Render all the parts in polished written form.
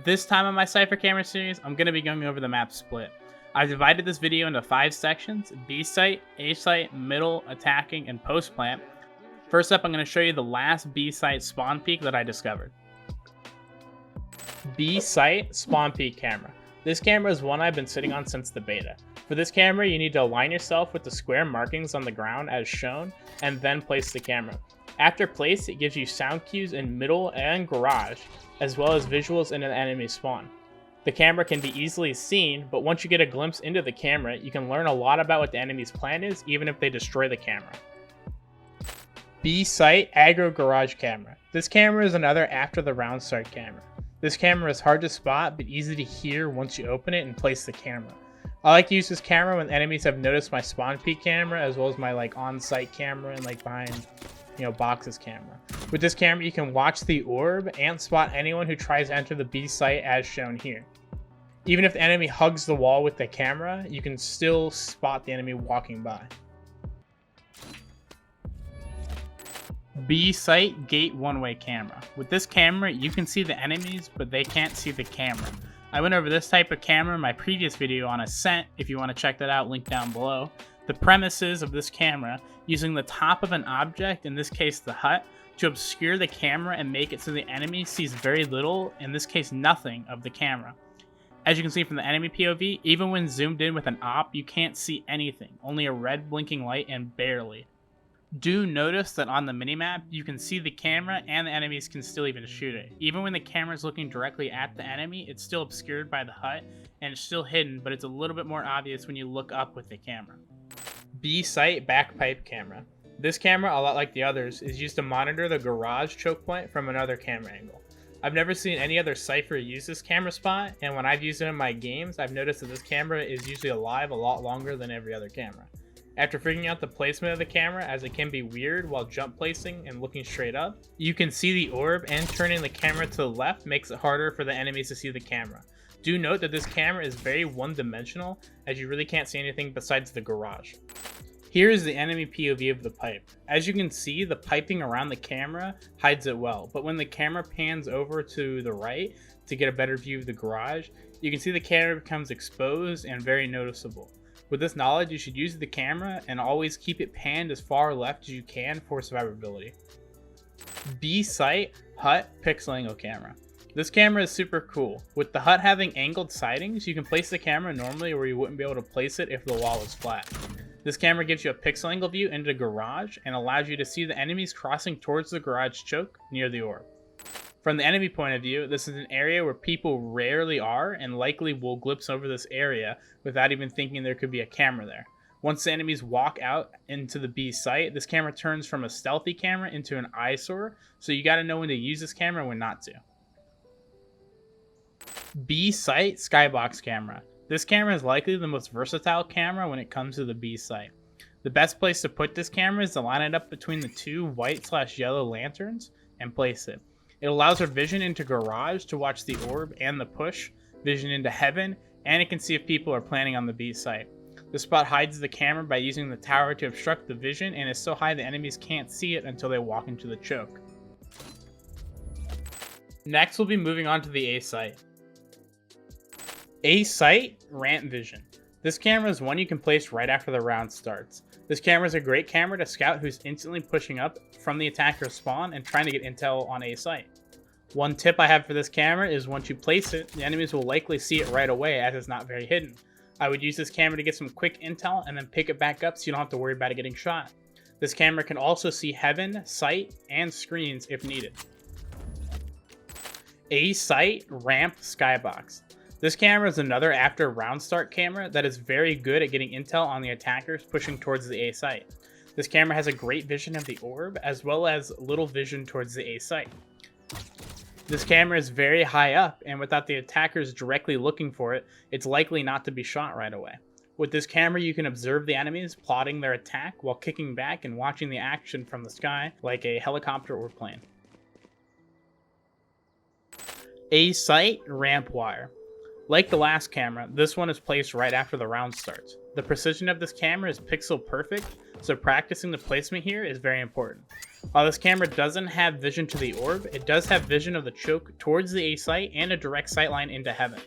This time on my Cypher camera series, I'm going to be going over the map split. I've divided this video into 5 sections: B-site, A-site, middle, attacking, and post-plant. First up, I'm going to show you the last B-site spawn peak that I discovered. B-site spawn peak camera. This camera is one I've been sitting on since the beta. For this camera, you need to align yourself with the square markings on the ground as shown, and then place the camera. After place, it gives you sound cues in middle and garage, as well as visuals in an enemy spawn. The camera can be easily seen, but once you get a glimpse into the camera, you can learn a lot about what the enemy's plan is, even if they destroy the camera. B-site aggro garage camera. This camera is another after the round start camera. This camera is hard to spot, but easy to hear once you open it and place the camera. I like to use this camera when enemies have noticed my spawn peak camera, as well as my on-site camera and behind boxes camera. With this camera, you can watch the orb and spot anyone who tries to enter the B site as shown here. Even if the enemy hugs the wall with the camera, you can still spot the enemy walking by. B site gate one-way camera. With this camera, you can see the enemies, but they can't see the camera. I went over this type of camera in my previous video on Ascent. If you want to check that out, link down below. The premises of this camera, using the top of an object, in this case the hut, to obscure the camera and make it so the enemy sees very little, in this case nothing, of the camera. As you can see from the enemy POV, even when zoomed in with an op, you can't see anything, only a red blinking light and barely. Do notice that on the minimap, you can see the camera and the enemies can still even shoot it. Even when the camera is looking directly at the enemy, it's still obscured by the hut and it's still hidden, but it's a little bit more obvious when you look up with the camera. B-site backpipe camera. This camera, a lot like the others, is used to monitor the garage choke point from another camera angle. I've never seen any other Cypher use this camera spot, and when I've used it in my games, I've noticed that this camera is usually alive a lot longer than every other camera. After figuring out the placement of the camera, as it can be weird while jump placing and looking straight up, you can see the orb, and turning the camera to the left makes it harder for the enemies to see the camera. Do note that this camera is very one-dimensional, as you really can't see anything besides the garage. Here is the enemy POV of the pipe. As you can see, the piping around the camera hides it well, but when the camera pans over to the right to get a better view of the garage, you can see the camera becomes exposed and very noticeable. With this knowledge, you should use the camera and always keep it panned as far left as you can for survivability. B-site hut pixel angle camera. This camera is super cool. With the hut having angled sidings, you can place the camera normally where you wouldn't be able to place it if the wall was flat. This camera gives you a pixel angle view into the garage and allows you to see the enemies crossing towards the garage choke near the orb. From the enemy point of view, this is an area where people rarely are and likely will glimpse over this area without even thinking there could be a camera there. Once the enemies walk out into the B site, this camera turns from a stealthy camera into an eyesore, so you gotta know when to use this camera and when not to. B site skybox camera. This camera is likely the most versatile camera when it comes to the B site. The best place to put this camera is to line it up between the 2 white/yellow lanterns and place it. It allows our vision into garage to watch the orb and the push, vision into heaven, and it can see if people are planning on the B site. The spot hides the camera by using the tower to obstruct the vision and is so high the enemies can't see it until they walk into the choke. Next, we'll be moving on to the A site. A-site ramp vision. This camera is one you can place right after the round starts. This camera is a great camera to scout who's instantly pushing up from the attacker's spawn and trying to get intel on A-site. One tip I have for this camera is once you place it, the enemies will likely see it right away as it's not very hidden. I would use this camera to get some quick intel and then pick it back up so you don't have to worry about it getting shot. This camera can also see heaven, sight, and screens if needed. A-site ramp skybox. This camera is another after round start camera that is very good at getting intel on the attackers pushing towards the A site. This camera has a great vision of the orb as well as little vision towards the A site. This camera is very high up, and without the attackers directly looking for it, it's likely not to be shot right away. With this camera, you can observe the enemies plotting their attack while kicking back and watching the action from the sky like a helicopter or plane. A site ramp wire. Like the last camera, this one is placed right after the round starts. The precision of this camera is pixel perfect, so practicing the placement here is very important. While this camera doesn't have vision to the orb, it does have vision of the choke towards the A site and a direct sightline into heaven.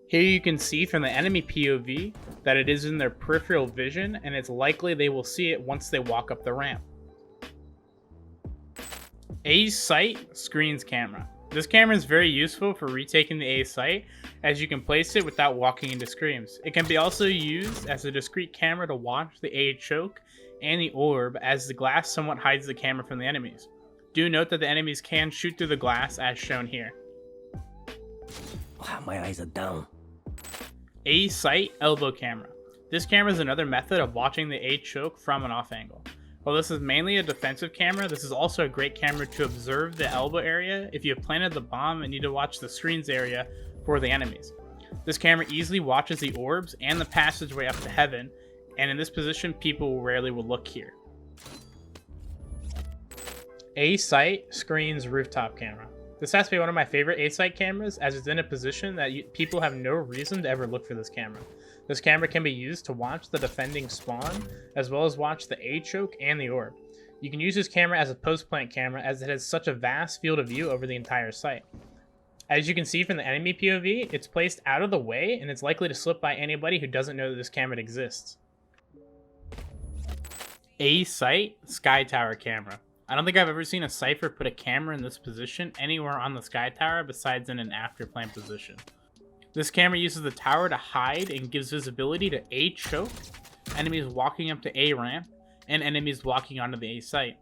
Here you can see from the enemy POV that it is in their peripheral vision, and it's likely they will see it once they walk up the ramp. A site screens camera. This camera is very useful for retaking the A site, as you can place it without walking into screams. It can be also used as a discrete camera to watch the A choke and the orb, as the glass somewhat hides the camera from the enemies. Do note that the enemies can shoot through the glass as shown here. Wow, my eyes are down. A site elbow camera. This camera is another method of watching the A choke from an off angle. While this is mainly a defensive camera, this is also a great camera to observe the elbow area if you have planted the bomb and need to watch the screens area for the enemies. This camera easily watches the orbs and the passageway up to heaven, and in this position people rarely will look here. A site screens rooftop camera. This has to be one of my favorite A site cameras, as it's in a position that people have no reason to ever look for this camera. This camera can be used to watch the defending spawn, as well as watch the A choke and the orb. You can use this camera as a post-plant camera, as it has such a vast field of view over the entire site. As you can see from the enemy POV, it's placed out of the way, and it's likely to slip by anybody who doesn't know that this camera exists. A site sky tower camera. I don't think I've ever seen a Cypher put a camera in this position anywhere on the sky tower besides in an after plant position. This camera uses the tower to hide and gives visibility to A choke, enemies walking up to A ramp, and enemies walking onto the A site.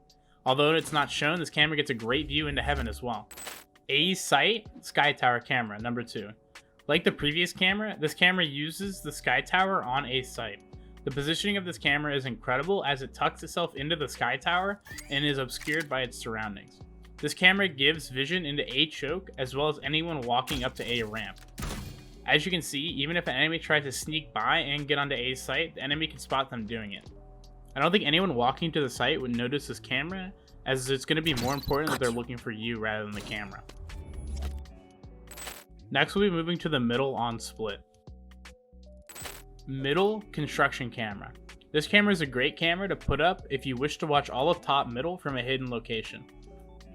Although it's not shown, this camera gets a great view into heaven as well. A site sky tower camera, number 2. Like the previous camera, this camera uses the sky tower on A site. The positioning of this camera is incredible, as it tucks itself into the sky tower and is obscured by its surroundings. This camera gives vision into A choke, as well as anyone walking up to A ramp. As you can see, even if an enemy tries to sneak by and get onto A site, the enemy can spot them doing it. I don't think anyone walking to the site would notice this camera, as it's going to be more important that they're looking for you rather than the camera. Next we'll be moving to the middle on split. Middle construction camera. This camera is a great camera to put up if you wish to watch all of top middle from a hidden location.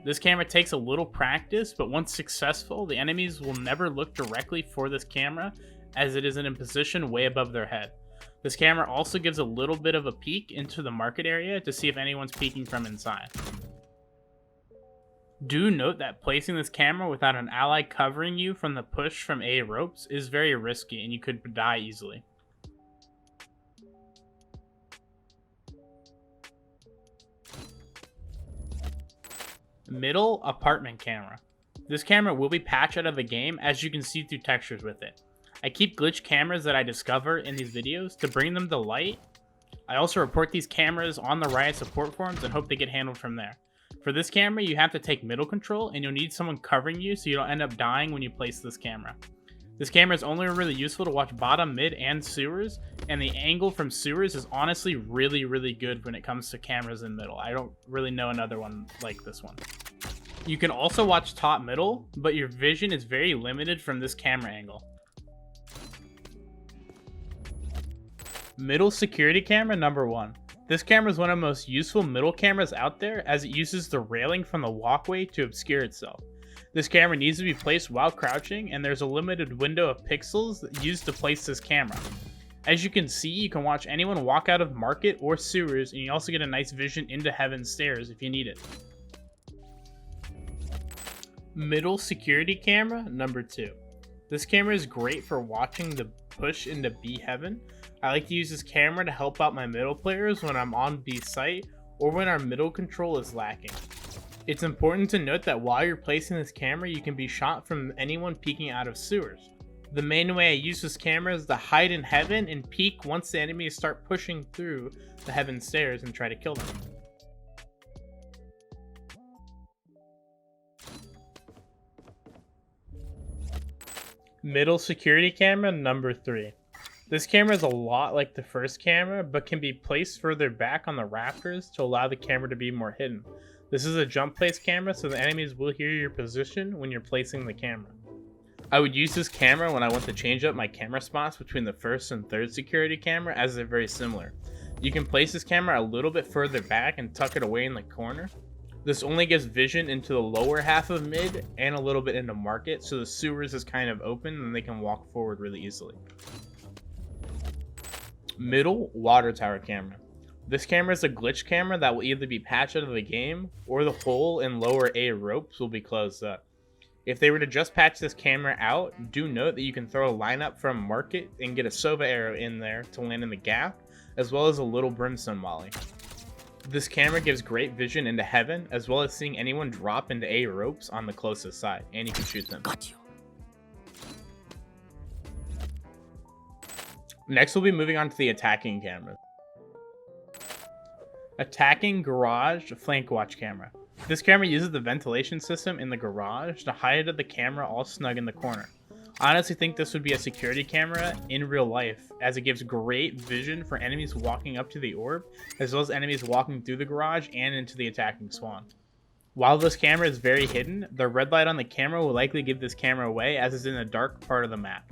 This camera takes a little practice, but once successful, the enemies will never look directly for this camera, as it is in a position way above their head. This camera also gives a little bit of a peek into the market area to see if anyone's peeking from inside. Do note that placing this camera without an ally covering you from the push from A ropes is very risky and you could die easily. Middle apartment camera. This camera will be patched out of the game, as you can see through textures with it. I keep glitch cameras that I discover in these videos to bring them to light. I also report these cameras on the Riot support forums and hope they get handled from there. For this camera, you have to take middle control, and you'll need someone covering you so you don't end up dying when you place this camera. This camera is only really useful to watch bottom, mid, and sewers, and the angle from sewers is honestly really good when it comes to cameras in middle. I don't really know another one like this one. You can also watch top middle, but your vision is very limited from this camera angle. Middle security camera number 1. This camera is one of the most useful middle cameras out there, as it uses the railing from the walkway to obscure itself. This camera needs to be placed while crouching, and there's a limited window of pixels used to place this camera. As you can see, you can watch anyone walk out of market or sewers, and you also get a nice vision into heaven's stairs if you need it. Middle security camera number 2. This camera is great for watching the push into B heaven. I like to use this camera to help out my middle players when I'm on B site or when our middle control is lacking. It's important to note that while you're placing this camera, you can be shot from anyone peeking out of sewers. The main way I use this camera is to hide in heaven and peek once the enemies start pushing through the heaven stairs and try to kill them. Middle security camera number 3. This camera is a lot like the first camera, but can be placed further back on the rafters to allow the camera to be more hidden. This is a jump place camera, so the enemies will hear your position when you're placing the camera. I would use this camera when I want to change up my camera spots between the first and third security camera, as they're very similar. You can place this camera a little bit further back and tuck it away in the corner. This only gives vision into the lower half of mid and a little bit into market, so the sewers is kind of open and they can walk forward really easily. Middle water tower camera. This camera is a glitch camera that will either be patched out of the game or the hole in lower A ropes will be closed up. If they were to just patch this camera out, do note that you can throw a lineup from market and get a Sova arrow in there to land in the gap, as well as a little brimstone molly. This camera gives great vision into heaven, as well as seeing anyone drop into A ropes on the closest side, and you can shoot them. Got you. Next, we'll be moving on to the attacking camera. Attacking garage flank watch camera. This camera uses the ventilation system in the garage to hide the camera all snug in the corner. I honestly think this would be a security camera in real life, as it gives great vision for enemies walking up to the orb, as well as enemies walking through the garage and into the attacking spawn. While this camera is very hidden, the red light on the camera will likely give this camera away, as it's in a dark part of the map.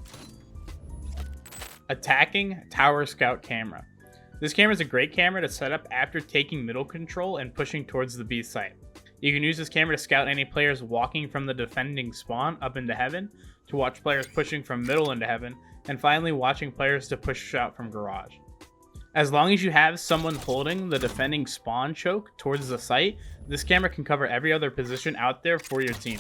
Attacking tower scout camera. This camera is a great camera to set up after taking middle control and pushing towards the BSITE. You can use this camera to scout any players walking from the defending spawn up into heaven, to watch players pushing from middle into heaven, and finally watching players to push out from garage. As long as you have someone holding the defending spawn choke towards the site, this camera can cover every other position out there for your team.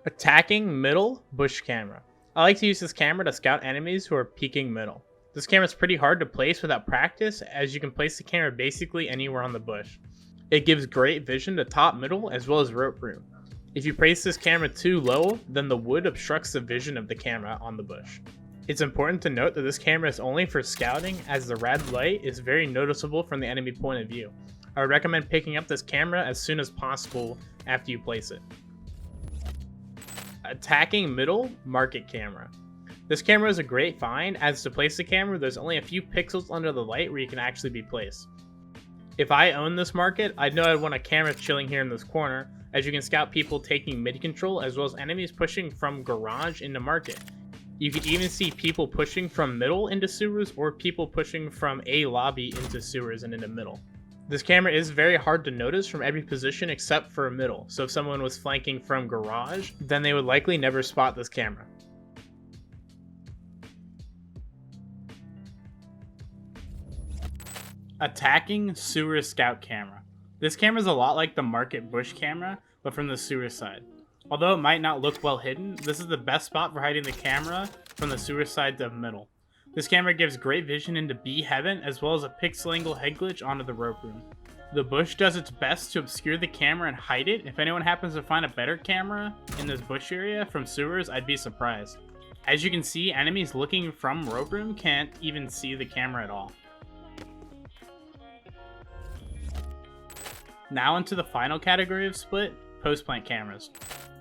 Attacking middle bush camera. I like to use this camera to scout enemies who are peeking middle. This camera is pretty hard to place without practice, as you can place the camera basically anywhere on the bush. It gives great vision to top middle as well as rope room. If you place this camera too low, then the wood obstructs the vision of the camera on the bush. It's important to note that this camera is only for scouting, as the red light is very noticeable from the enemy point of view. I would recommend picking up this camera as soon as possible after you place it. Attacking middle market camera. This camera is a great find, as to place the camera, there's only a few pixels under the light where you can actually be placed. If I own this market, I'd know I'd want a camera chilling here in this corner, as you can scout people taking mid control as well as enemies pushing from garage into market. You can even see people pushing from middle into sewers or people pushing from a lobby into sewers and into middle. This camera is very hard to notice from every position except for middle, so if someone was flanking from garage, then they would likely never spot this camera. Attacking sewer scout camera. This camera is a lot like the market bush camera, but from the sewer side. Although it might not look well hidden, this is the best spot for hiding the camera from the sewer side to middle. This camera gives great vision into B heaven, as well as a pixel angle head glitch onto the rope room. The bush does its best to obscure the camera and hide it. If anyone happens to find a better camera in this bush area from sewers, I'd be surprised. As you can see, enemies looking from rope room can't even see the camera at all. Now into the final category of split, Postplant cameras.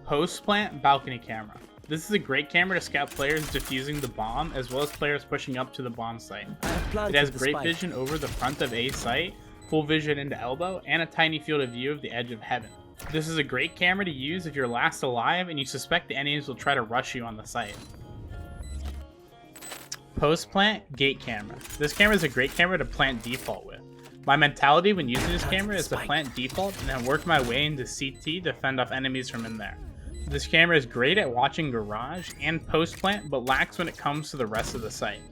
Postplant balcony camera. This is a great camera to scout players defusing the bomb, as well as players pushing up to the bomb site. It has great vision over the front of A site, full vision into elbow, and a tiny field of view of the edge of heaven. This is a great camera to use if you're last alive and you suspect the enemies will try to rush you on the site. Postplant gate camera. This camera is a great camera to plant default with. My mentality when using this camera is to plant default and then work my way into CT to fend off enemies from in there. This camera is great at watching garage and post plant, but lacks when it comes to the rest of the site.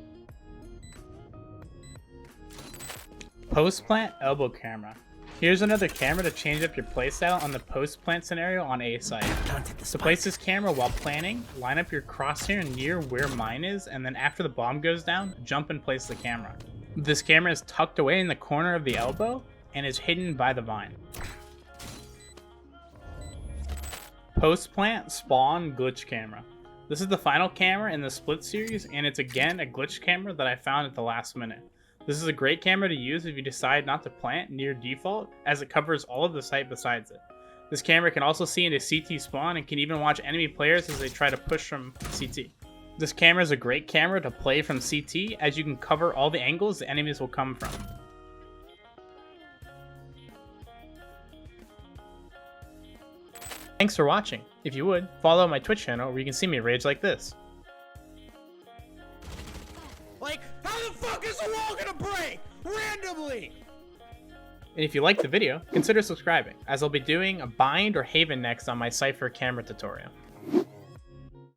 Post plant elbow camera. Here's another camera to change up your playstyle on the post plant scenario on A site. To place this camera while planning, line up your crosshair near where mine is, and then after the bomb goes down, jump and place the camera. This camera is tucked away in the corner of the elbow and is hidden by the vine. Post plant spawn glitch camera. This is the final camera in the split series, and it's again a glitch camera that I found at the last minute. This is a great camera to use if you decide not to plant near default, as it covers all of the site besides it. This camera can also see into CT spawn and can even watch enemy players as they try to push from CT. This camera is a great camera to play from CT, as you can cover all the angles the enemies will come from. Thanks for watching. If you would, follow my Twitch channel where you can see me rage like this. Like, how the fuck is the wall gonna break? Randomly! And if you liked the video, consider subscribing, as I'll be doing a bind or haven next on my Cypher camera tutorial.